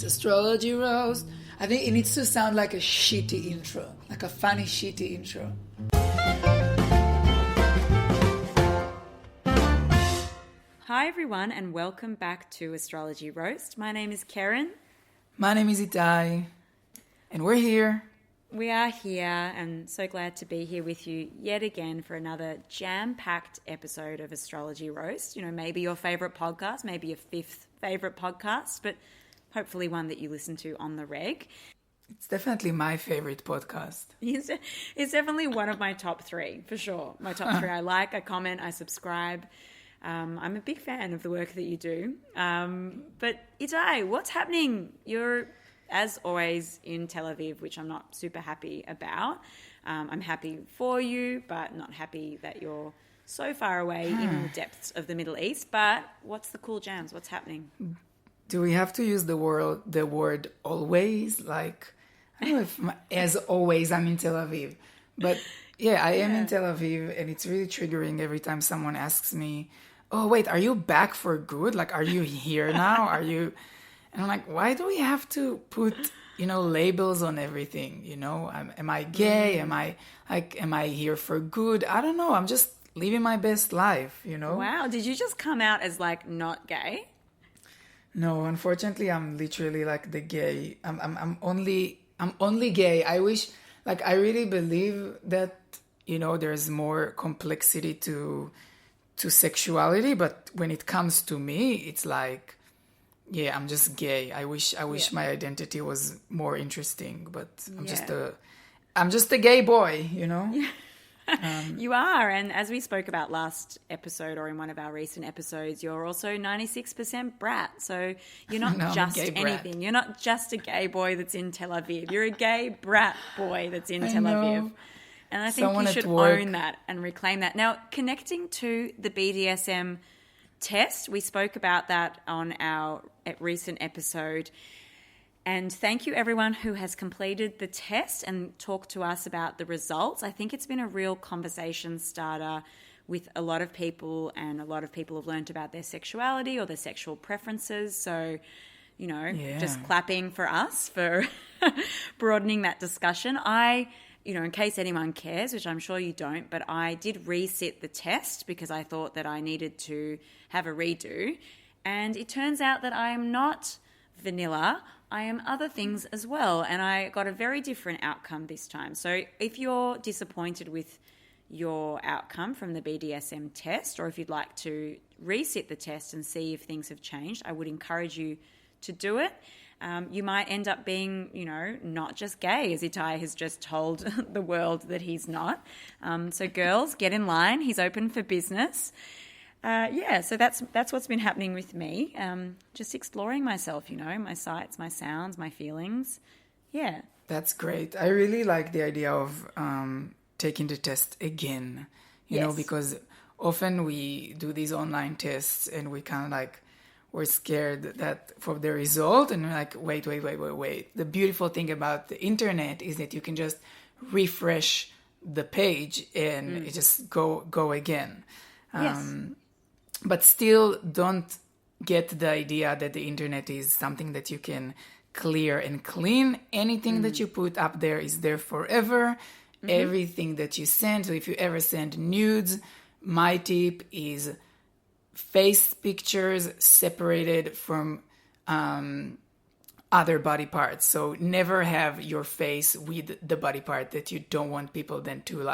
It's Astrology Roast. I think it needs to sound like a shitty intro, like a funny shitty intro. Hi everyone and welcome back to Astrology Roast. My name is Karen. My name is Itai, and we're here. We are here and so glad to be here with you yet again for another jam-packed episode of Astrology Roast. You know, maybe your favourite podcast, maybe your fifth favourite podcast, but hopefully one that you listen to on the reg. It's definitely my favourite podcast. It's definitely one of my top three, for sure. My top three. I like, I comment, I subscribe. I'm a big fan of the work that you do. But Itai, what's happening? You're, as always, in Tel Aviv, which I'm not super happy about. I'm happy for you, but not happy that you're so far away in the depths of the Middle East. But what's the cool jams? What's happening? Do we have to use the word always? Like, I don't know if as always I'm in Tel Aviv. But yeah, I am in Tel Aviv, and it's really triggering every time someone asks me, oh, wait, are you back for good? Like, are you here now? Are you... And I'm like, why do we have to put, labels on everything? Am I gay? Am I here for good? I don't know. I'm just living my best life, Wow. Did you just come out as not gay? No, unfortunately, I'm literally like the gay. I'm only gay. I wish, I really believe that, there's more complexity to sexuality, but when it comes to me, it's like, yeah, I'm just gay. I wish my identity was more interesting, but I'm just a gay boy, You are, and as we spoke about last episode or in one of our recent episodes, you're also 96% brat. So you're not just anything. You're not just a gay boy that's in Tel Aviv. You're a gay brat boy that's in Tel Aviv. And I think you should own that and reclaim that. Now, connecting to the BDSM test, we spoke about that on our recent episode. And thank you everyone who has completed the test and talked to us about the results. I think it's been a real conversation starter with a lot of people, and a lot of people have learned about their sexuality or their sexual preferences. So, just clapping for us for broadening that discussion. In case anyone cares, which I'm sure you don't, but I did resit the test because I thought that I needed to have a redo. And it turns out that I am not vanilla. I am other things as well. And I got a very different outcome this time. So if you're disappointed with your outcome from the BDSM test, or if you'd like to resit the test and see if things have changed, I would encourage you to do it. You might end up being, not just gay, as Itai has just told the world that he's not. So girls, get in line. He's open for business. So that's what's been happening with me. Just exploring myself, my sights, my sounds, my feelings. Yeah. That's great. I really like the idea of taking the test again, because often we do these online tests and we kind of we're scared that for the result, and we're like, wait. The beautiful thing about the internet is that you can just refresh the page and it just go again. But still don't get the idea that the internet is something that you can clear and clean. Anything that you put up there is there forever. Everything that you send. So if you ever send nudes, my tip is face pictures separated from other body parts. So never have your face with the body part that you don't want people then to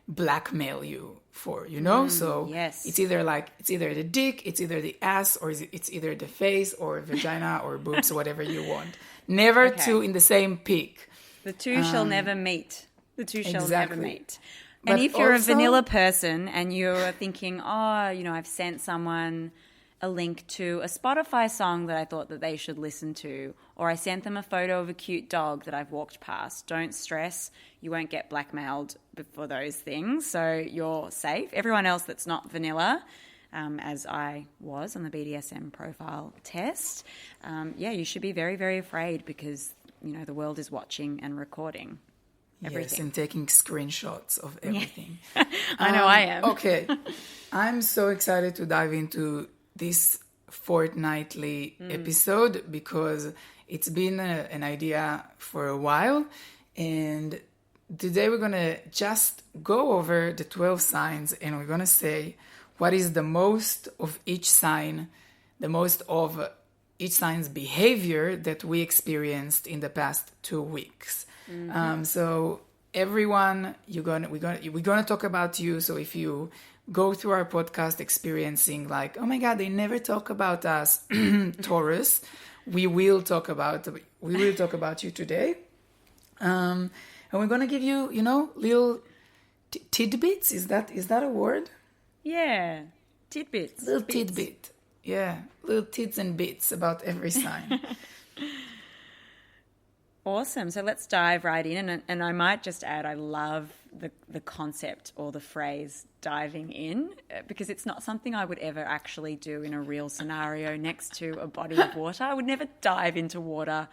blackmail you for, So it's either the dick, it's either the ass, or it's either the face or vagina or boobs, whatever you want. Never two in the same pic. The two shall never meet. The two shall never meet. But and if you're a vanilla person and you're thinking, I've sent someone a link to a Spotify song that I thought that they should listen to, or I sent them a photo of a cute dog that I've walked past, don't stress. You won't get blackmailed for those things, so you're safe. Everyone else that's not vanilla, as I was on the BDSM profile test, you should be very, very afraid because, the world is watching and recording. Everything. Yes, and taking screenshots of everything. I know I am. Okay. I'm so excited to dive into this fortnightly episode because it's been an idea for a while, and today we're going to just go over the 12 signs, and we're going to say what is the most of each sign, the most of each sign's behavior that we experienced in the past 2 weeks. So everyone, we're gonna talk about you. So if you go through our podcast experiencing like, oh my God, they never talk about us, Taurus, we will talk about you today. And we're gonna give you, little tidbits. Is that a word? Yeah, tidbits. Little tidbit. Yeah, little tits and bits about every sign. Awesome. So let's dive right in. And I might just add, I love the concept or the phrase diving in, because it's not something I would ever actually do in a real scenario next to a body of water. I would never dive into water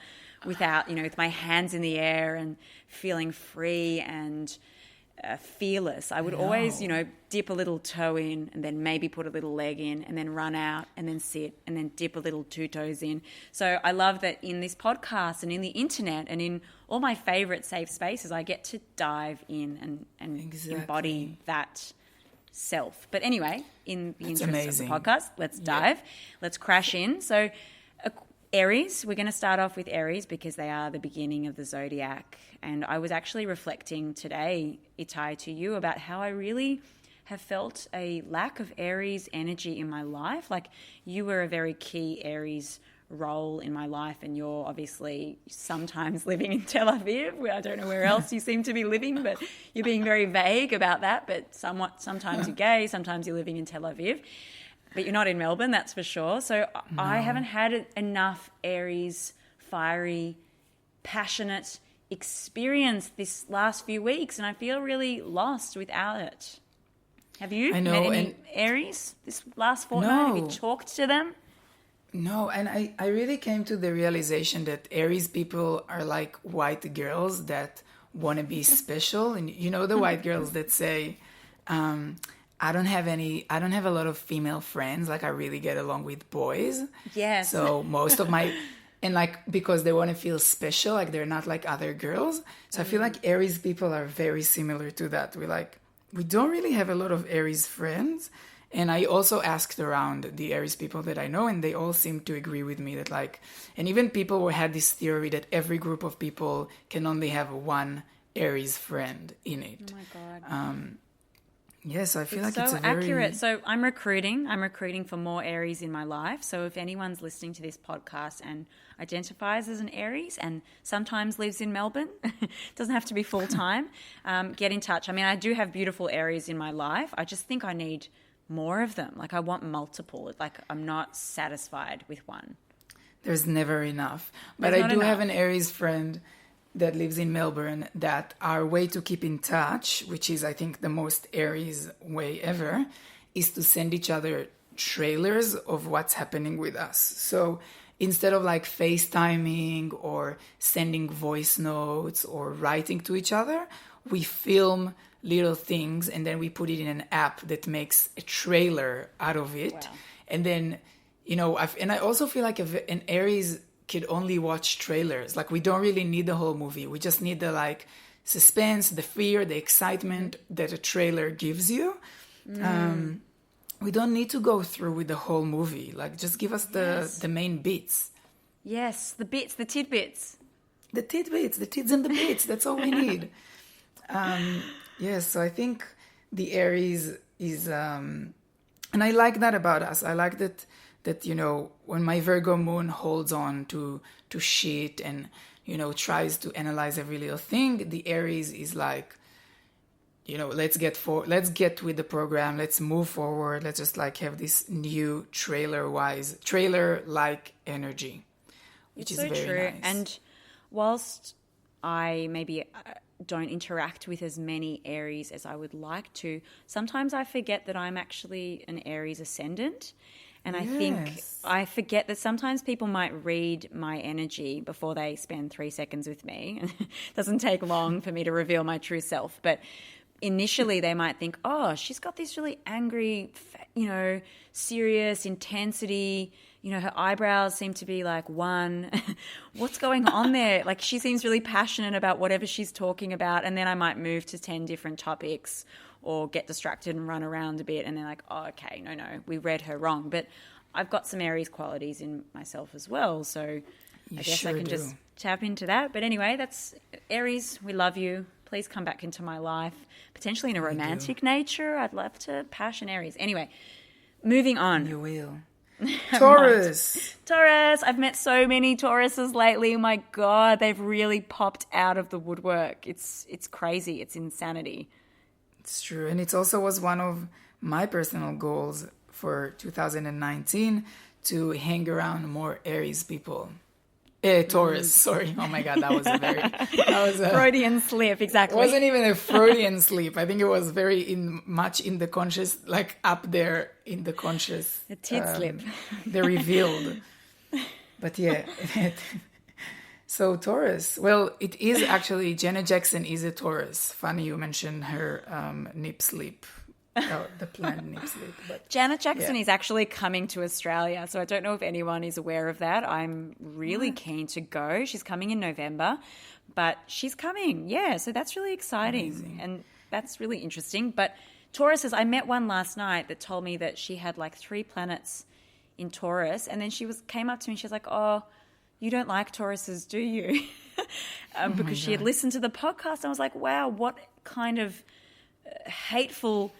without, with my hands in the air and feeling free and fearless. I would always, dip a little toe in and then maybe put a little leg in and then run out and then sit and then dip a little 2 toes in. So I love that in this podcast and in the internet and in all my favorite safe spaces, I get to dive in and exactly. embody that self. But anyway, in the interest amazing. of the podcast, let's dive. Let's crash in. So Aries, we're going to start off with Aries because they are the beginning of the zodiac. And I was actually reflecting today, Itai, to you about how I really have felt a lack of Aries energy in my life. Like, you were a very key Aries role in my life, and you're obviously sometimes living in Tel Aviv. I don't know where else you seem to be living, but you're being very vague about that. But sometimes you're gay, sometimes you're living in Tel Aviv. But you're not in Melbourne, that's for sure. So no. I haven't had enough Aries, fiery, passionate experience this last few weeks, and I feel really lost without it. Have you met any Aries this last fortnight? No. Have you talked to them? No, and I really came to the realization that Aries people are like white girls that want to be special. And the white girls that say, I don't have a lot of female friends. Like, I really get along with boys. Yes. So most of and like, because they want to feel special, like they're not like other girls. So I feel like Aries people are very similar to that. We don't really have a lot of Aries friends. And I also asked around the Aries people that I know, and they all seem to agree with me that and even people who had this theory that every group of people can only have one Aries friend in it. Oh my God. Yes, I feel like so it's a very accurate. So I'm recruiting for more Aries in my life. So if anyone's listening to this podcast and identifies as an Aries and sometimes lives in Melbourne, doesn't have to be full time, get in touch. I mean, I do have beautiful Aries in my life. I just think I need more of them. Like, I want multiple. Like, I'm not satisfied with one. There's never enough. But I do have an Aries friend that lives in Melbourne that our way to keep in touch, which is, I think, the most Aries way ever, is to send each other trailers of what's happening with us. So instead of like FaceTiming or sending voice notes or writing to each other, we film little things and then we put it in an app that makes a trailer out of it. Wow. And then, and I also feel like an Aries could only watch trailers. Like, we don't really need the whole movie. We just need the suspense, the fear, the excitement that a trailer gives you. We don't need to go through with the whole movie. Like, just give us the main bits. Yes, the bits, the tidbits. The tidbits, the tids and the bits. That's all we need. So I think the Aries is... and I like that about us. I like that when my Virgo moon holds on to shit and, tries to analyze every little thing, the Aries is like, let's get with the program. Let's move forward. Let's just have this new trailer-like energy, which is so very true. Nice. And whilst I maybe don't interact with as many Aries as I would like to, sometimes I forget that I'm actually an Aries ascendant. And I think I forget that sometimes people might read my energy before they spend 3 seconds with me. It doesn't take long for me to reveal my true self. But initially they might think, oh, she's got this really angry, serious intensity, you know, her eyebrows seem to be like one. What's going on there? Like, she seems really passionate about whatever she's talking about. And then I might move to 10 different topics or get distracted and run around a bit. And they're like, oh, okay, no, we read her wrong. But I've got some Aries qualities in myself as well. So I guess I can just tap into that. But anyway, that's Aries. We love you. Please come back into my life, potentially in a romantic nature. I'd love to passion Aries. Anyway, moving on. You will. Taurus. Taurus. I've met so many Tauruses lately. Oh my God, they've really popped out of the woodwork. It's crazy. It's insanity. It's true. And it also was one of my personal goals for 2019 to hang around more Aries people. Taurus, sorry. Oh my God, that was a Freudian slip, exactly. It wasn't even a Freudian slip. I think it was very much in the conscious, like up there in the conscious. A tit slip. They're revealed. But yeah. So Taurus, well, it is actually, Janet Jackson is a Taurus. Funny you mentioned her nip slip. The planned nip slip. But, Janet Jackson is actually coming to Australia, so I don't know if anyone is aware of that. I'm really keen to go. She's coming in November, but she's coming. Yeah, so that's really exciting. Amazing. And that's really interesting. But Tauruses, I met one last night that told me that she had like 3 planets in Taurus, and then she came up to me and she was like, oh, you don't like Tauruses, do you? Because she had listened to the podcast. And I was like, wow, what kind of hateful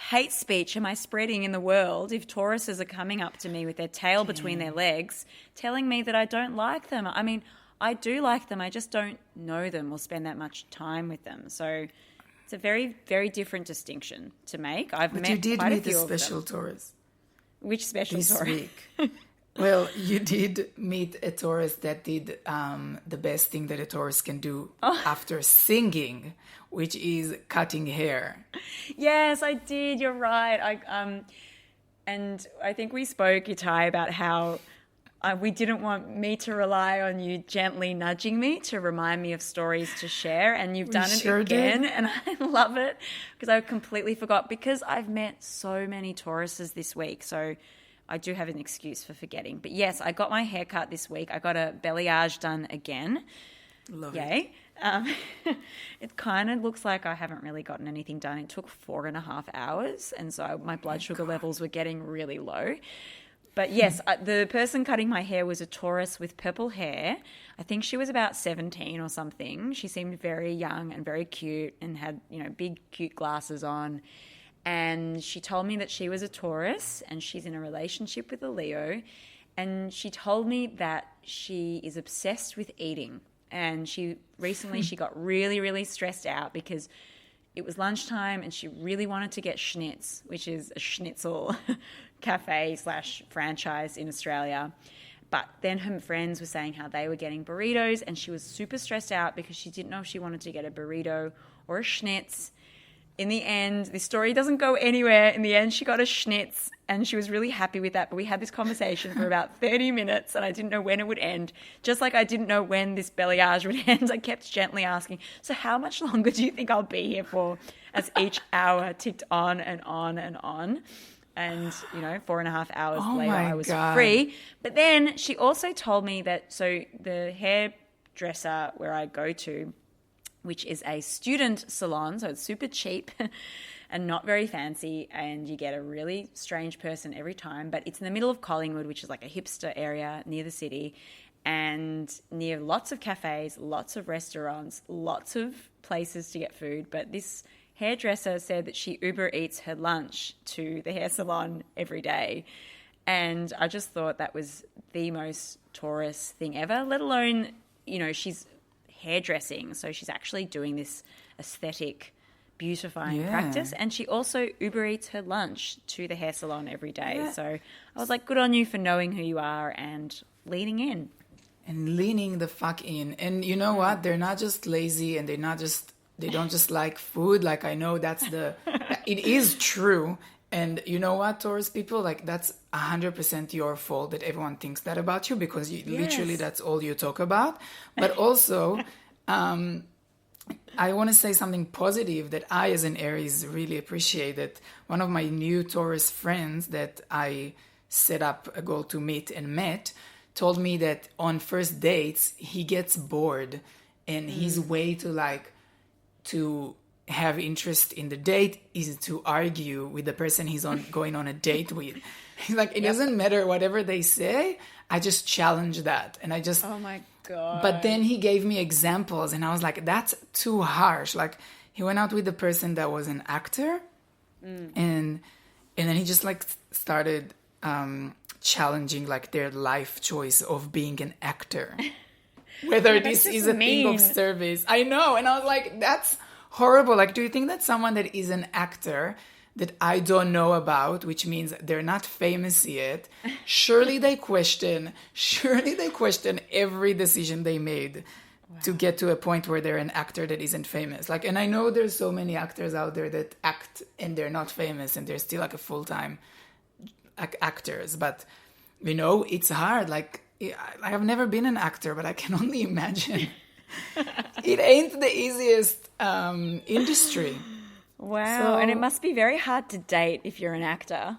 hate speech am I spreading in the world if Tauruses are coming up to me with their tail between their legs telling me that I don't like them? I mean, I do like them. I just don't know them or spend that much time with them. So it's a very, very different distinction to make. But met you did quite meet a few a special Taurus. Which special this Taurus? Week. Well, you did meet a Taurus that did the best thing that a Taurus can do after singing, which is cutting hair. Yes, I did. You're right. And I think we spoke, Itai, about how we didn't want me to rely on you gently nudging me to remind me of stories to share, and you've done it again, and I love it because I completely forgot because I've met so many Tauruses this week, so I do have an excuse for forgetting. But yes, I got my hair cut this week. I got a balayage done again. Love Yay. It kind of looks like I haven't really gotten anything done. It took 4.5 hours, and so my blood sugar levels were getting really low. But yes, the person cutting my hair was a Taurus with purple hair. I think she was about 17 or something. She seemed very young and very cute and had, you know, big cute glasses on. And she told me that she was a Taurus and she's in a relationship with a Leo. And she told me that she is obsessed with eating. And she got really, really stressed out because it was lunchtime and she really wanted to get Schnitz, which is a schnitzel cafe / franchise in Australia. But then her friends were saying how they were getting burritos and she was super stressed out because she didn't know if she wanted to get a burrito or a Schnitz. In the end, this story doesn't go anywhere. In the end, she got a Schnitz and she was really happy with that. But we had this conversation for about 30 minutes and I didn't know when it would end. Just like I didn't know when this balayage would end, I kept gently asking, so how much longer do you think I'll be here for? As each hour ticked on and on and on. And, 4.5 hours later, I was free. But then she also told me that, so the hairdresser where I go to, which is a student salon, so it's super cheap and not very fancy, and you get a really strange person every time, but it's in the middle of Collingwood, which is like a hipster area near the city, and near lots of cafes, lots of restaurants, lots of places to get food. But this hairdresser said that she Uber eats her lunch to the hair salon every day, and I just thought that was the most Taurus thing ever, let alone, she's hairdressing, so she's actually doing this aesthetic beautifying practice, and she also Uber eats her lunch to the hair salon every day. So I was like, good on you for knowing who you are and leaning in. And leaning the fuck in. And you know what? They're not just lazy and they don't just like food. Like, I know it is true. And you know what, Taurus people, like, that's 100% your fault that everyone thinks that about you, because literally that's all you talk about. But also, I want to say something positive that I, as an Aries, really appreciate. That one of my new Taurus friends that I set up a goal to meet and met, told me that on first dates, he gets bored and his way to have interest in the date is to argue with the person he's going on a date with. He's like, it doesn't matter whatever they say, I just challenge that. And I just... Oh my God. But then he gave me examples and I was like, that's too harsh. Like, he went out with the person that was an actor and then he just like started challenging like their life choice of being an actor. Whether this is a thing of service. I know. And I was like, that's horrible. Like, do you think that someone that is an actor that I don't know about, which means they're not famous yet, surely they question every decision they made to get to a point where they're an actor that isn't famous. Like, and I know there's so many actors out there that act and they're not famous and they're still like a full-time actors. But, you know, it's hard. Like, I have never been an actor, but I can only imagine. It ain't the easiest industry. Wow. And it must be very hard to date if you're an actor.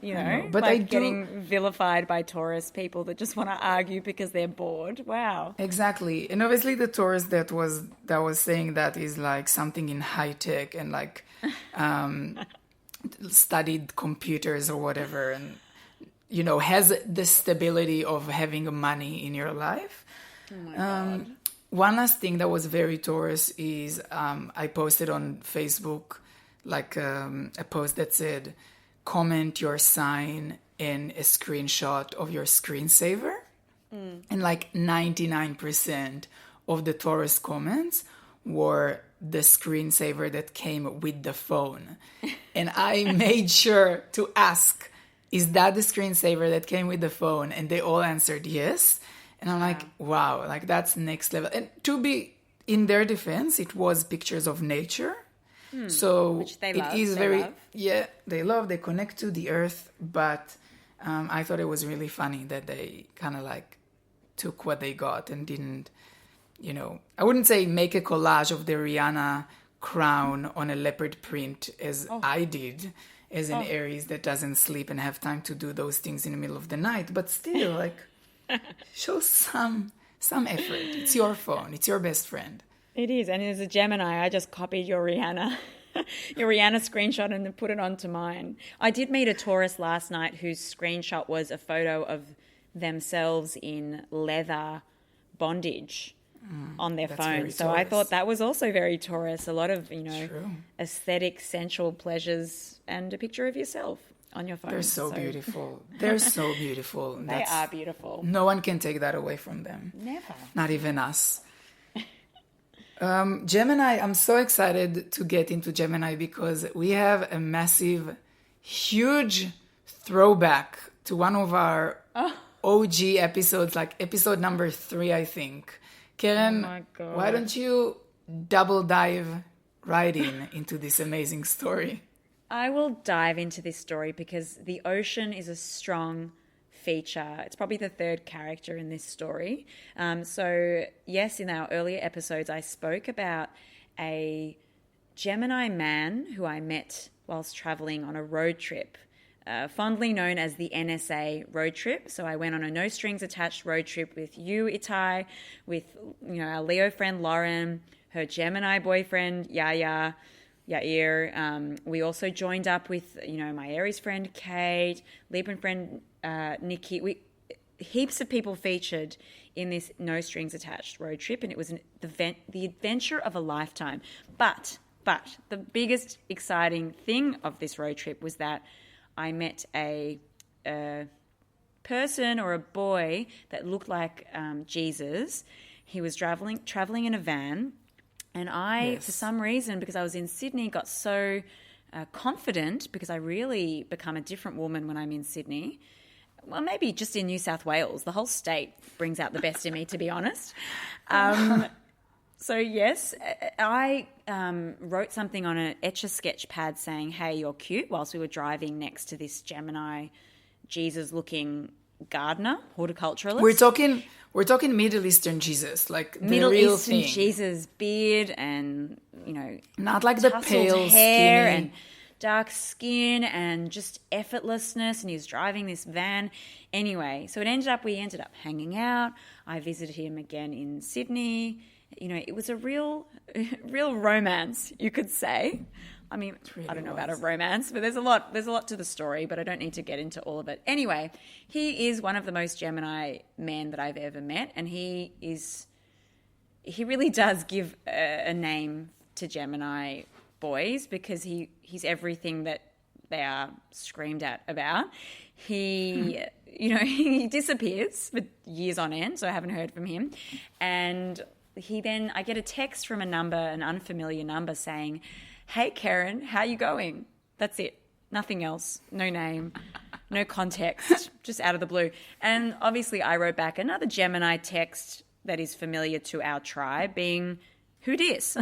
You know, but like getting vilified by Taurus people that just want to argue because they're bored. Wow. Exactly. And obviously the Taurus that was saying that is like something in high tech and like studied computers or whatever, and, you know, has the stability of having money in your life. Oh my God. One last thing that was very Taurus is I posted on Facebook like a post that said, comment your sign in a screenshot of your screensaver. And like 99% of the Taurus comments were the screensaver that came with the phone. And I made sure to ask, is that the screensaver that came with the phone? And they all answered yes. And I'm like, wow, like that's next level. And to be in their defense, it was pictures of nature. So which they love. It is they connect to the earth. But I thought it was really funny that they kind of like took what they got and didn't, you know, I wouldn't say make a collage of the Rihanna crown on a leopard print as I did as an Aries that doesn't sleep and have time to do those things in the middle of the night. But still, like, show some effort. It's your phone. It's your best friend. It is. And as a Gemini, I just copied your Rihanna screenshot and then put it onto mine. I did meet a Taurus last night whose screenshot was a photo of themselves in leather bondage on their phone. So Taurus. I thought that was also very Taurus. A lot of, you know, aesthetic, sensual pleasures and a picture of yourself on your phone. They're so beautiful. They're so beautiful. They are beautiful. No one can take that away from them. Never. Not even us. Gemini, I'm so excited to get into Gemini because we have a massive, huge throwback to one of our OG episodes, like episode number 3, I think. Karen, why don't you double dive right into this amazing story? I will dive into this story because the ocean is a strong feature. It's probably the third character in this story. So yes, in our earlier episodes, I spoke about a Gemini man who I met whilst traveling on a road trip, fondly known as the NSA road trip. So I went on a no strings attached road trip with you, Itai, with, you know, our Leo friend Lauren, her Gemini boyfriend Yair. We also joined up with, you know, my Aries friend Kate, Libran friend Nikki. Heaps of people featured in this no strings attached road trip, and it was the adventure of a lifetime. But the biggest exciting thing of this road trip was that I met a person or a boy that looked like Jesus. He was traveling in a van. And I, for some reason, because I was in Sydney, got so confident because I really become a different woman when I'm in Sydney. Well, maybe just in New South Wales. The whole state brings out the best in me, to be honest. So, yes, I wrote something on an Etch-a-Sketch pad saying, hey, you're cute, whilst we were driving next to this Gemini Jesus-looking gardener, horticulturalist. We're talking Middle Eastern Jesus, like the Middle real Eastern thing. Jesus, beard and, you know, not like the pale hair skinny. and dark skin and just effortlessness, and he was driving this van. Anyway, so we ended up hanging out. I visited him again in Sydney. You know, it was a real romance, you could say. I mean, I don't know about a romance, but there's a lot to the story, but I don't need to get into all of it. Anyway, he is one of the most Gemini men that I've ever met, and he really does give a name to Gemini boys, because he's everything that they are screamed at about. He he disappears for years on end, so I haven't heard from him. And I get a text from an unfamiliar number saying, "Hey Karen, how you going?" That's it. Nothing else. No name, no context, just out of the blue. And obviously I wrote back another Gemini text that is familiar to our tribe, being, "Who dis?"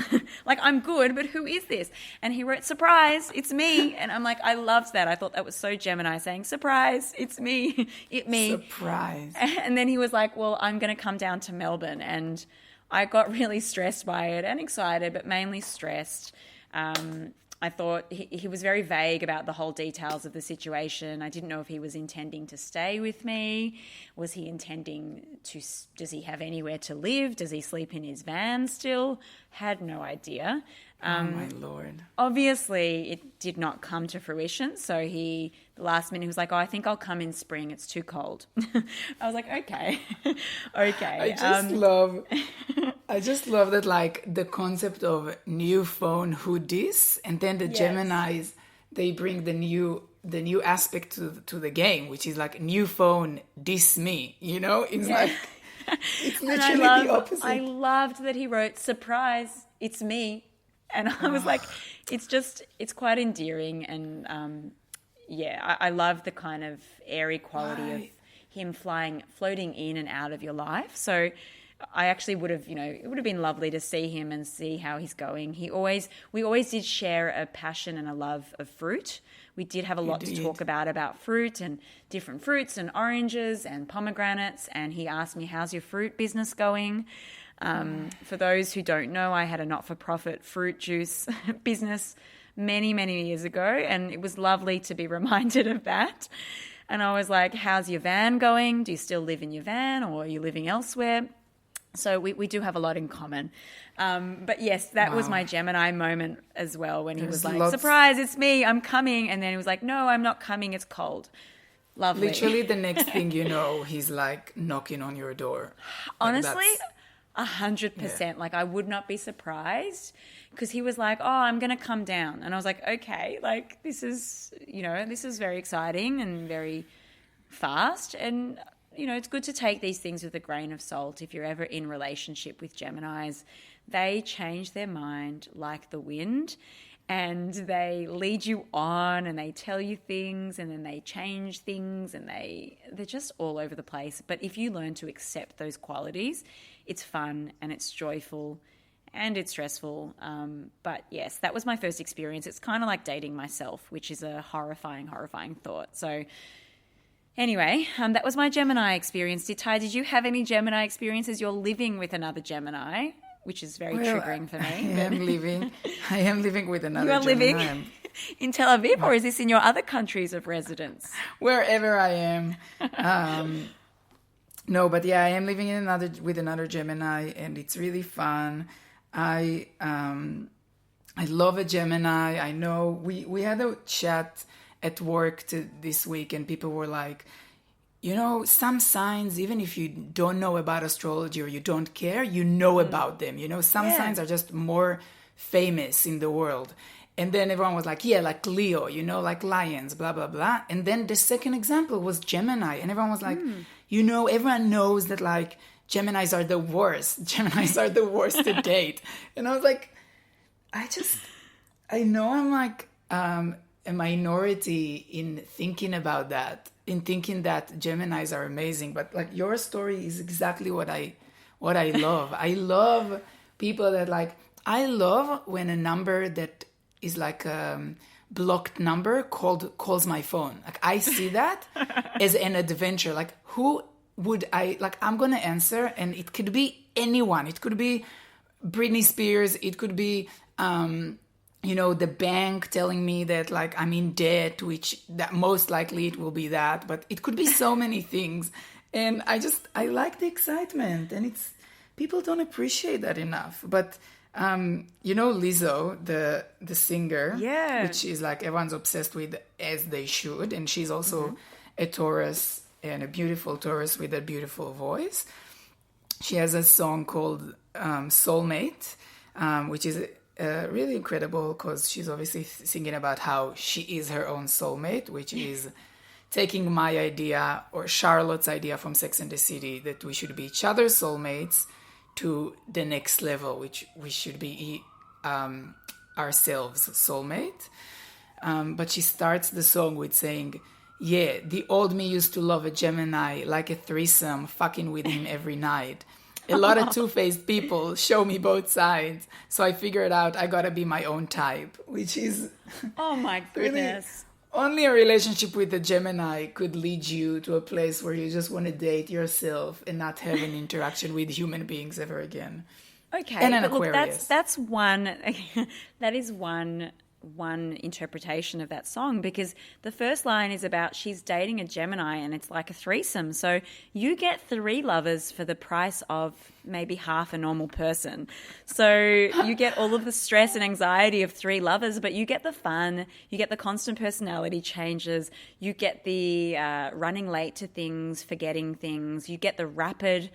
Like, I'm good, but who is this? And he wrote, "Surprise, it's me." And I'm like, I loved that. I thought that was so Gemini, saying, "Surprise, it's me, me." Surprise. And then he was like, "Well, I'm going to come down to Melbourne." And I got really stressed by it, and excited, but mainly stressed. I thought he was very vague about the whole details of the situation. I didn't know if he was intending to stay with me. Was he intending to, does he have anywhere to live? Does he sleep in his van still? Had no idea. Oh my Lord. Obviously, it did not come to fruition. So the last minute, he was like, "Oh, I think I'll come in spring. It's too cold." I was like, okay. Okay. I just love that, like, the concept of new phone, who dis, and then the Geminis, they bring the new aspect to the game, which is like, new phone, dis me, you know? It's like, it's literally the opposite. I loved that he wrote, "Surprise, it's me." And I was like, it's quite endearing. And I love the kind of airy quality of him floating in and out of your life. So I actually would have, it would have been lovely to see him and see how he's going. We always did share a passion and a love of fruit. We did have a lot to talk about fruit and different fruits and oranges and pomegranates. And he asked me, "How's your fruit business going?" For those who don't know, I had a not-for-profit fruit juice business many, many years ago, and it was lovely to be reminded of that. And I was like, "How's your van going? Do you still live in your van, or are you living elsewhere?" So we do have a lot in common. But yes, that was my Gemini moment as well, when he was like, "Surprise, it's me, I'm coming." And then he was like, "No, I'm not coming, it's cold." Lovely. Literally the next thing you know, he's like knocking on your door. Honestly, 100%. Like, I would not be surprised, because he was like, "Oh, I'm going to come down." And I was like, okay, like, this is very exciting and very fast. And, it's good to take these things with a grain of salt. If you're ever in relationship with Geminis, they change their mind like the wind, and they lead you on, and they tell you things, and then they change things, and they're just all over the place. But if you learn to accept those qualities, it's fun and it's joyful and it's stressful. But yes, that was my first experience. It's kind of like dating myself, which is a horrifying thought. So anyway, that was my Gemini experience. Ty, did you have any Gemini experiences? You're living with another Gemini, which is very triggering for me. I am living with another Gemini. You are living in Tel Aviv, or is this in your other countries of residence? Wherever I am. No, but yeah, I am living with another Gemini, and it's really fun. I love a Gemini. I know we had a chat at work this week, and people were like, some signs, even if you don't know about astrology or you don't care, about them. Some signs are just more famous in the world. And then everyone was like, yeah, like Leo, like lions, blah, blah, blah. And then the second example was Gemini. And everyone was like, everyone knows that, like, Geminis are the worst. Geminis are the worst to date. And I was like, I know I'm like a minority in thinking about that, in thinking that Geminis are amazing. But, like, your story is exactly what I love. I love people that, like, I love when a number that is like a blocked number calls my phone. Like, I see that as an adventure. Like, who would I'm going to answer, and it could be anyone. It could be Britney Spears. It could be the bank telling me that like I'm in debt, which that most likely it will be that, but it could be so many things. And I like the excitement, and people don't appreciate that enough. But Lizzo, the singer, which is like everyone's obsessed with, as they should, and she's also a Taurus, and a beautiful Taurus with a beautiful voice. She has a song called Soulmate, which is really incredible because she's obviously singing about how she is her own soulmate, which is taking my idea or Charlotte's idea from Sex and the City that we should be each other's soulmates to the next level, which we should be ourselves soulmate. But she starts the song with saying, yeah, the old me used to love a Gemini like a threesome, fucking with him every night. A lot of two-faced people show me both sides. So I figured out I gotta be my own type, which is... Oh my goodness. Really, only a relationship with a Gemini could lead you to a place where you just want to date yourself and not have an interaction with human beings ever again. Okay, and an but Aquarius. Look, that's one... that is one interpretation of that song, because the first line is about she's dating a Gemini and it's like a threesome. So you get 3 lovers for the price of maybe half a normal person. So you get all of the stress and anxiety of 3 lovers, but you get the fun, you get the constant personality changes, you get the running late to things, forgetting things, you get the rapid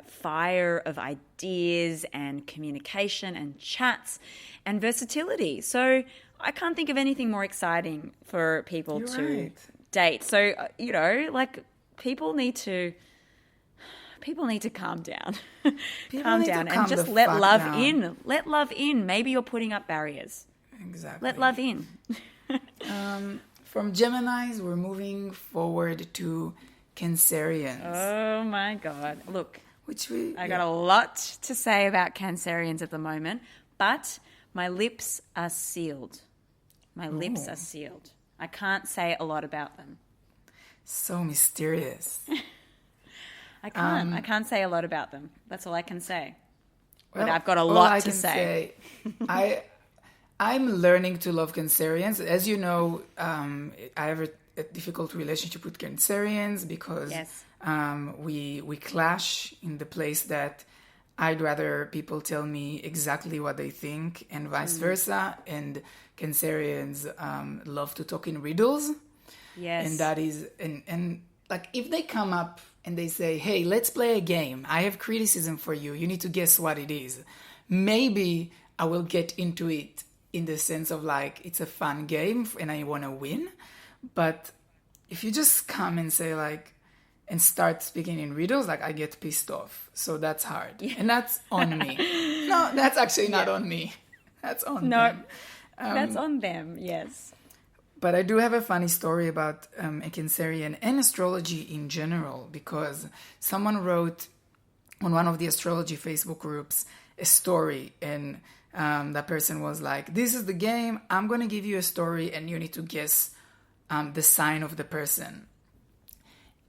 fire of ideas and communication and chats and versatility. So I can't think of anything more exciting for people to date. So, like people need to calm down. Calm down and just let love in. Let love in. Maybe you're putting up barriers. Exactly. Let love in. From Geminis, we're moving forward to Cancerians. Oh my God. Look, I got a lot to say about Cancerians at the moment, but my lips are sealed. Lips are sealed. I can't say a lot about them. So mysterious. I can't say a lot about them. That's all I can say. Well, but I've got a lot to say. I'm learning to love Cancerians. As you know, I have a difficult relationship with Cancerians because we clash in the place that I'd rather people tell me exactly what they think and vice versa. And Cancerians love to talk in riddles. Yes. And that is, and like if they come up and they say, hey, let's play a game. I have criticism for you. You need to guess what it is. Maybe I will get into it in the sense of like, it's a fun game and I want to win. But if you just come and say like, and start speaking in riddles, like I get pissed off. So that's hard. Yeah. And that's on me. No, that's actually not on me. That's on them. That's on them, yes. But I do have a funny story about a Cancerian and astrology in general, because someone wrote on one of the astrology Facebook groups a story, and that person was like, this is the game. I'm going to give you a story and you need to guess the sign of the person.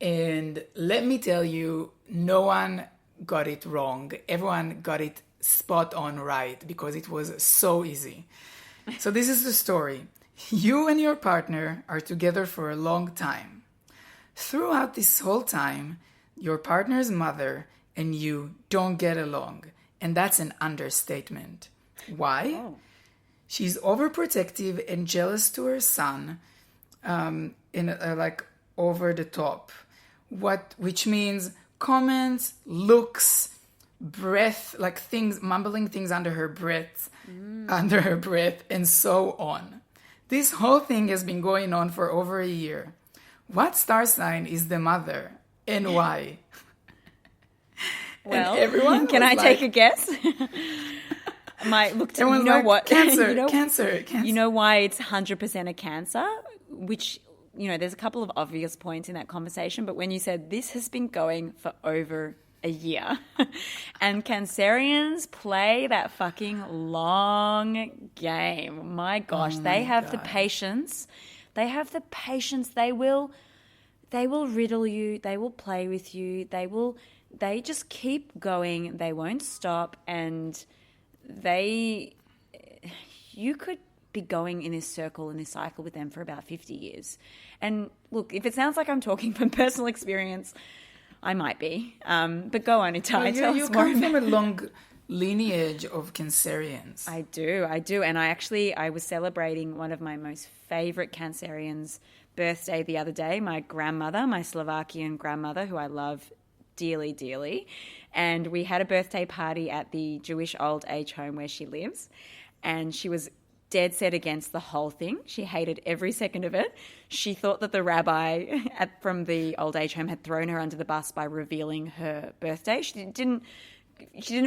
And let me tell you, no one got it wrong. Everyone got it spot on right because it was so easy. So this is the story. You and your partner are together for a long time. Throughout this whole time, your partner's mother and you don't get along. And that's an understatement. Why? Oh. She's overprotective and jealous to her son, like over the top. Which means comments, looks, breath, like things, mumbling things under her breath, and so on. This whole thing has been going on for over a year. What star sign is the mother and why? Well, can I take a guess? Look, you know what? Cancer. You know why it's 100% a Cancer? Which, there's a couple of obvious points in that conversation, but when you said this has been going for over a year, and Cancerians play that fucking long game. My gosh, they have the patience. They have the patience. They will riddle you. They will play with you. They just keep going. They won't stop, and you could be going in this circle, in this cycle with them for about 50 years. And look, if it sounds like I'm talking from personal experience, I might be. But go on, Itai. Tell us more. You come from a long lineage of Cancerians. I do. And I was celebrating one of my most favorite Cancerians' birthday the other day, my grandmother, my Slovakian grandmother, who I love dearly, dearly. And we had a birthday party at the Jewish old age home where she lives. And she was dead set against the whole thing. She hated every second of it. She thought that the rabbi from the old age home had thrown her under the bus by revealing her birthday. She didn't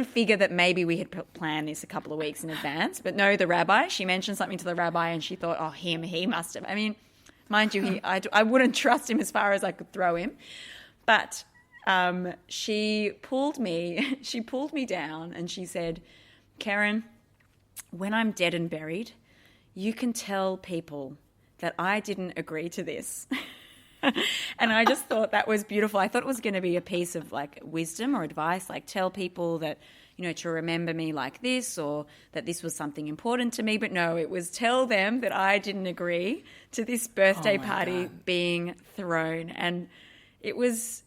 figure that maybe we had planned this a couple of weeks in advance. But no, the rabbi, she mentioned something to the rabbi and she thought, he must have. I mean, mind you, I wouldn't trust him as far as I could throw him. But she pulled me down and she said, Karen, when I'm dead and buried, you can tell people that I didn't agree to this. And I just thought that was beautiful. I thought it was going to be a piece of like wisdom or advice, like tell people that, to remember me like this or that this was something important to me. But no, it was tell them that I didn't agree to this birthday party being thrown. And it was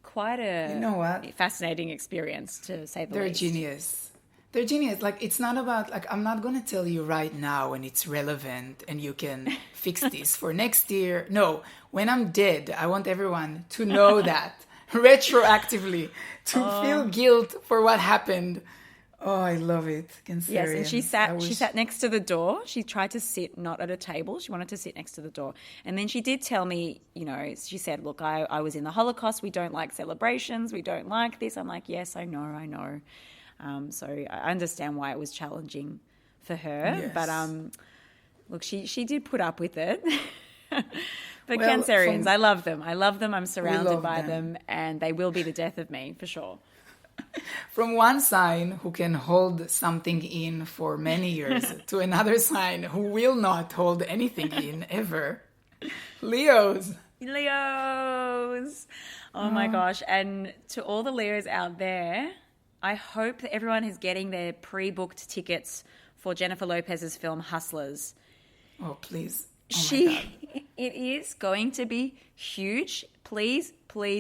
quite a fascinating experience, to say the least. They're genius. Like, it's not about, like, I'm not going to tell you right now when it's relevant and you can fix this for next year. No, when I'm dead, I want everyone to know that retroactively, to feel guilt for what happened. Oh, I love it. Cancerian. Yes, and she sat next to the door. She tried to sit not at a table. She wanted to sit next to the door. And then she did tell me, she said, look, I was in the Holocaust. We don't like celebrations. We don't like this. I'm like, yes, I know. So I understand why it was challenging for her. Yes. But look, she did put up with it. But Cancerians, I love them. I'm surrounded by them, and they will be the death of me for sure. From one sign who can hold something in for many years to another sign who will not hold anything in ever. Leos. Oh my gosh. And to all the Leos out there, I hope that everyone is getting their pre-booked tickets for Jennifer Lopez's film Hustlers. Oh, please. It is going to be huge. Please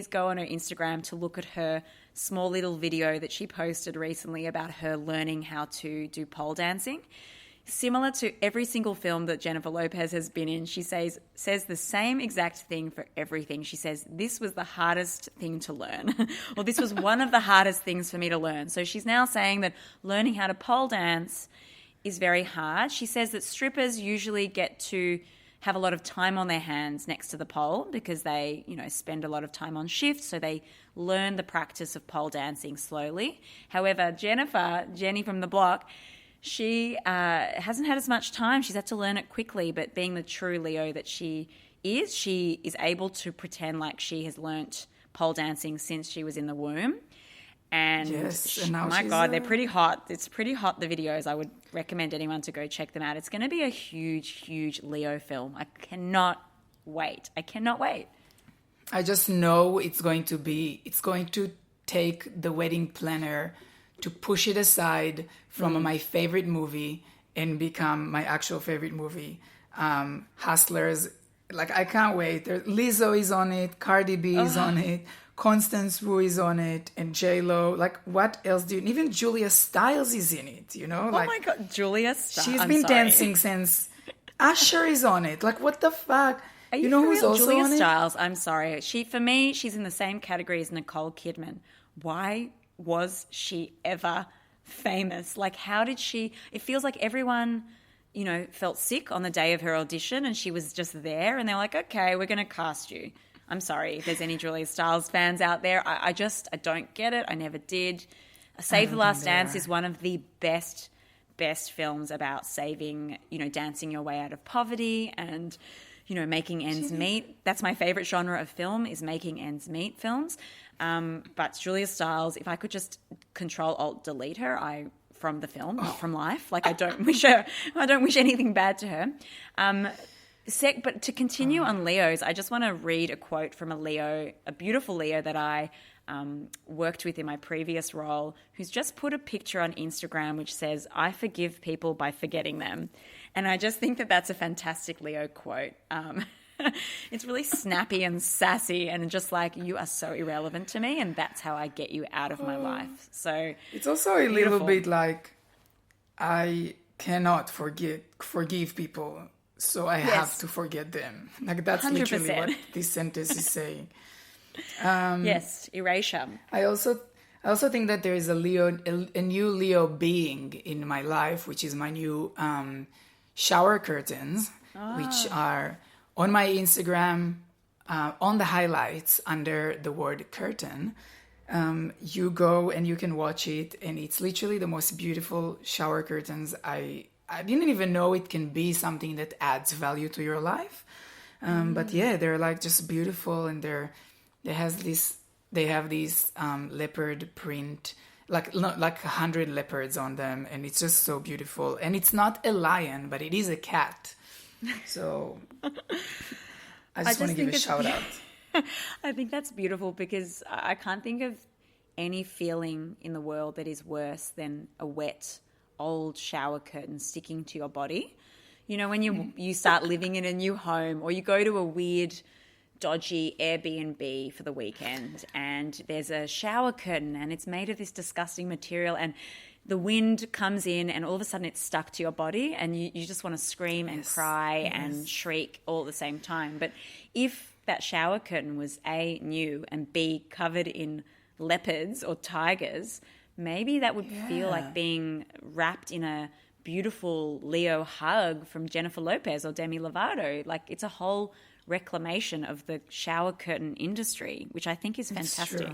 go on her Instagram to look at her small little video that she posted recently about her learning how to do pole dancing. Similar to every single film that Jennifer Lopez has been in, she says the same exact thing for everything. She says, this was the hardest thing to learn, or this was one of the hardest things for me to learn. So she's now saying that learning how to pole dance is very hard. She says that strippers usually get to have a lot of time on their hands next to the pole because they, spend a lot of time on shift, so they learn the practice of pole dancing slowly. However, Jenny from the block, she hasn't had as much time. She's had to learn it quickly, but being the true Leo that she is able to pretend like she has learnt pole dancing since she was in the womb. And, my God, they're pretty hot. It's pretty hot, the videos. I would recommend anyone to go check them out. It's going to be a huge, huge Leo film. I cannot wait. I just know it's going to take the wedding planner to push it aside from my favorite movie and become my actual favorite movie. Hustlers, like, I can't wait. Lizzo is on it, Cardi B is on it, Constance Wu is on it, and J-Lo. Like, what else even Julia Stiles is in it, Oh my God, Julia Stiles. She's been dancing since Usher is on it. Like, what the fuck? Are you know who's also Julia on Stiles? I'm sorry. For me, she's in the same category as Nicole Kidman. Why was she ever famous? Like, how did she... It feels like everyone, felt sick on the day of her audition and she was just there and they're like, okay, we're going to cast you. I'm sorry if there's any Julia Stiles fans out there. I don't get it. I never did. Save the Last Dance is one of the best films about saving, dancing your way out of poverty and, making ends meet. That's my favorite genre of film, is making ends meet films. But Julia Stiles, if I could just Control-Alt-Delete her, from the film, not from life. Like, I don't wish anything bad to her. But to continue on Leos, I just want to read a quote from a beautiful Leo that I worked with in my previous role who's just put a picture on Instagram which says, "I forgive people by forgetting them." And I just think that that's a fantastic Leo quote. It's really snappy and sassy and just like, you are so irrelevant to me and that's how I get you out of my life. So it's also a little bit like, I cannot forgive people, so I have to forget them. Like that's 100%. Literally what this sentence is saying. Yes, erasure. I also think that there is a new Leo being in my life, which is my new shower curtains, which are on my Instagram, on the highlights under the word curtain. You go and you can watch it, and it's literally the most beautiful shower curtains. I didn't even know it can be something that adds value to your life. But yeah, they're like just beautiful, and they have these leopard print, like 100 leopards on them, and it's just so beautiful. And it's not a lion, but it is a cat. So I just want to give a shout out. I think that's beautiful because I can't think of any feeling in the world that is worse than a wet old shower curtain sticking to your body. You know, when you start living in a new home, or you go to a weird, dodgy Airbnb for the weekend and there's a shower curtain and it's made of this disgusting material and the wind comes in and all of a sudden it's stuck to your body and you just want to scream and cry and shriek all at the same time. But if that shower curtain was A, new, and B, covered in leopards or tigers, maybe that would feel like being wrapped in a beautiful Leo hug from Jennifer Lopez or Demi Lovato. Like, it's a whole reclamation of the shower curtain industry, which I think is fantastic.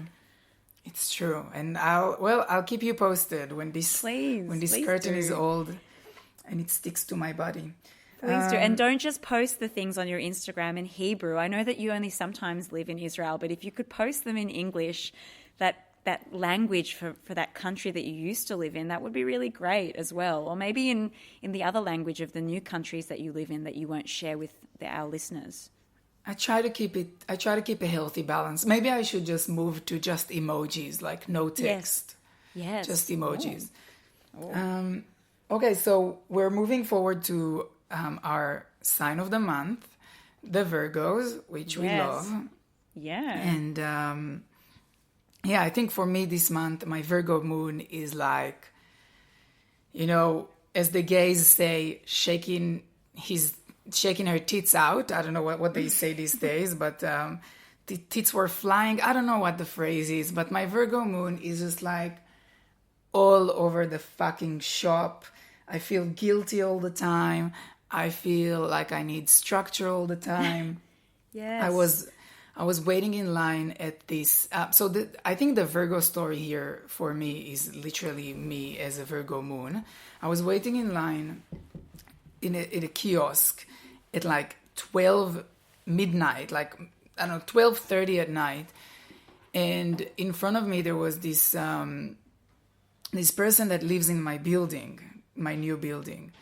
It's true. And I'll keep you posted when this curtain is old and it sticks to my body. Please do. And don't just post the things on your Instagram in Hebrew. I know that you only sometimes live in Israel, but if you could post them in English, that language for that country that you used to live in, that would be really great as well. Or maybe in the other language of the new countries that you live in that you won't share with our listeners. I try to keep a healthy balance. Maybe I should just move to just emojis, like no text. Yes. Just emojis. Oh. Okay, so we're moving forward to our sign of the month, the Virgos, which we love. Yeah. And I think for me this month, my Virgo moon is like, you know, as the gays say, shaking her tits out. I don't know what they say these days, but the tits were flying. I don't know what the phrase is, but my Virgo moon is just like all over the fucking shop. I feel guilty all the time. I feel like I need structure all the time. Yes. I was waiting in line at this. I think the Virgo story here for me is literally me as a Virgo moon. I was waiting in line in a kiosk at like 12 midnight, like, I don't know, 12:30 at night. And in front of me, there was this person that lives in my building, my new building.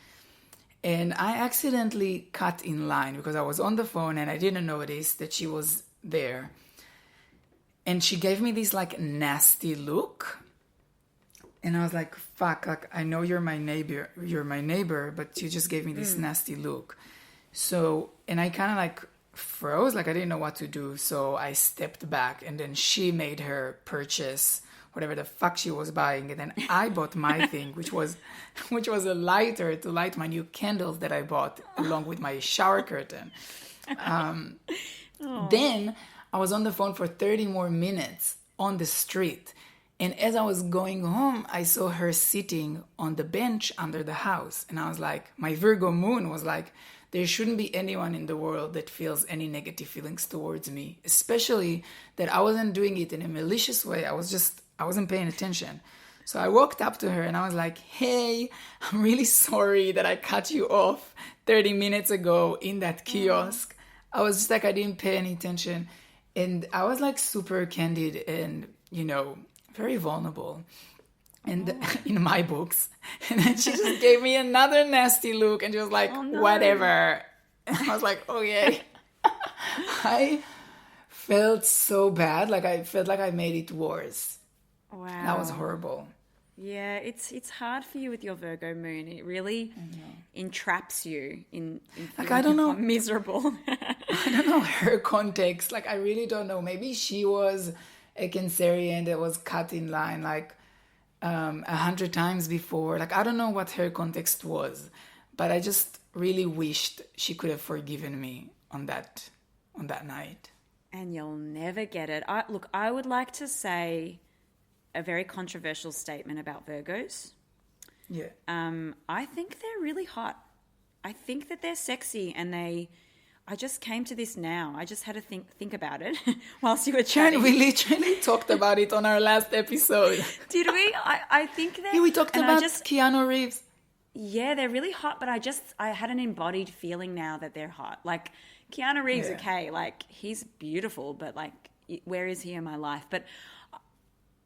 And I accidentally cut in line because I was on the phone and I didn't notice that she was there. And she gave me this like nasty look. And I was like, fuck, like, I know you're my neighbor, but you just gave me this nasty look. So, and I kind of like froze, like I didn't know what to do. So I stepped back and then she made her purchase whatever the fuck she was buying. And then I bought my thing, which was a lighter to light my new candles that I bought along with my shower curtain. Then I was on the phone for 30 more minutes on the street. And as I was going home, I saw her sitting on the bench under the house. And I was like, my Virgo moon was like, there shouldn't be anyone in the world that feels any negative feelings towards me, especially that I wasn't doing it in a malicious way. I wasn't paying attention. So I walked up to her and I was like, hey, I'm really sorry that I cut you off 30 minutes ago in that kiosk. I was just like, I didn't pay any attention. And I was like super candid and, you know, very vulnerable. And in my books. And then she just gave me another nasty look and she was like, whatever. And I was like, okay. I felt so bad. Like I felt like I made it worse. Wow. That was horrible. Yeah, it's hard for you with your Virgo moon. It really entraps you in like, I don't know, miserable. I don't know her context. Like, I really don't know. Maybe she was a Cancerian that was cut in line like 100 times before. Like, I don't know what her context was, but I just really wished she could have forgiven me on that night. And you'll never get it. I would like to say a very controversial statement about Virgos. Yeah. I think they're really hot. I think that they're sexy, and I just came to this now. I just had to think about it whilst you were chatting. We literally talked about it on our last episode. Did we? I think that... Yeah, we talked about Keanu Reeves. Yeah, they're really hot, but I had an embodied feeling now that they're hot. Like, Keanu Reeves, okay, like, he's beautiful, but, like, where is he in my life?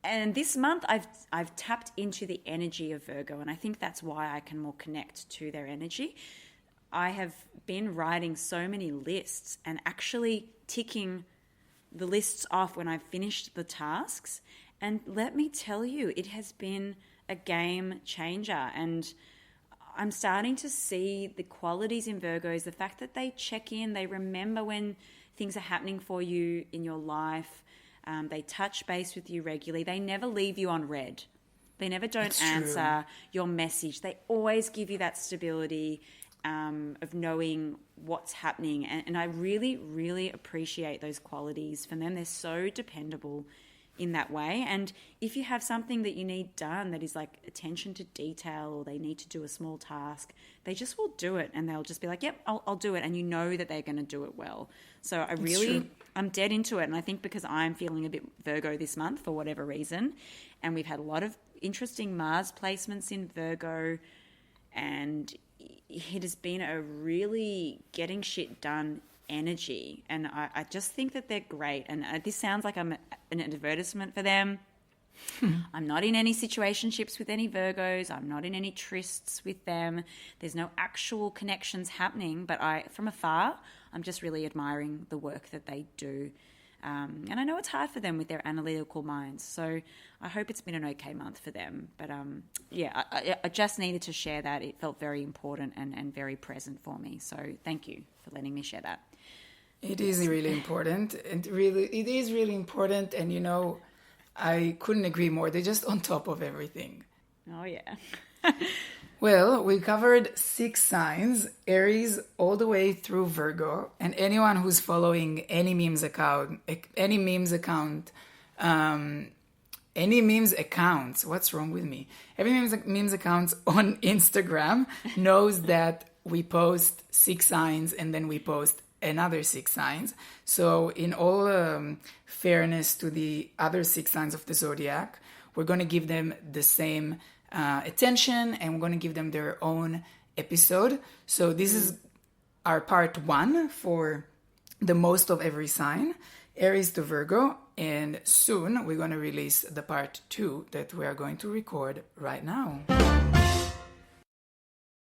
And this month, I've tapped into the energy of Virgo, and I think that's why I can more connect to their energy. I have been writing so many lists and actually ticking the lists off when I've finished the tasks. And let me tell you, it has been a game changer. And I'm starting to see the qualities in Virgos, the fact that they check in, they remember when things are happening for you in your life. They touch base with you regularly. They never leave you on red. They never don't answer your message. They always give you that stability of knowing what's happening. And I really, really appreciate those qualities from them. They're so dependable in that way. And if you have something that you need done that is like attention to detail, or they need to do a small task, they just will do it, and they'll just be like, yep, I'll do it. And you know that they're going to do it well. So I'm dead into it. And I think because I'm feeling a bit Virgo this month for whatever reason, and we've had a lot of interesting Mars placements in Virgo, and it has been a really getting shit done energy. And I just think that they're great. And this sounds like I'm an advertisement for them. I'm not in any situationships with any Virgos. I'm not in any trysts with them. There's no actual connections happening, but from afar, I'm just really admiring the work that they do. And I know it's hard for them with their analytical minds. So I hope it's been an okay month for them. But I just needed to share that. It felt very important and very present for me. So thank you for letting me share that. It is really important. It is really important. And, you know, I couldn't agree more. They're just on top of everything. Oh, yeah. Well, we covered 6 signs, Aries all the way through Virgo. And anyone who's following any memes accounts, what's wrong with me? Every memes accounts on Instagram knows that we post 6 signs and then we post another 6 signs. So in all fairness to the other 6 signs of the zodiac, we're going to give them the same attention, and we're going to give them their own episode. So this is our part 1 for the most of every sign, Aries to Virgo, and soon we're going to release the part 2 that we are going to record right now.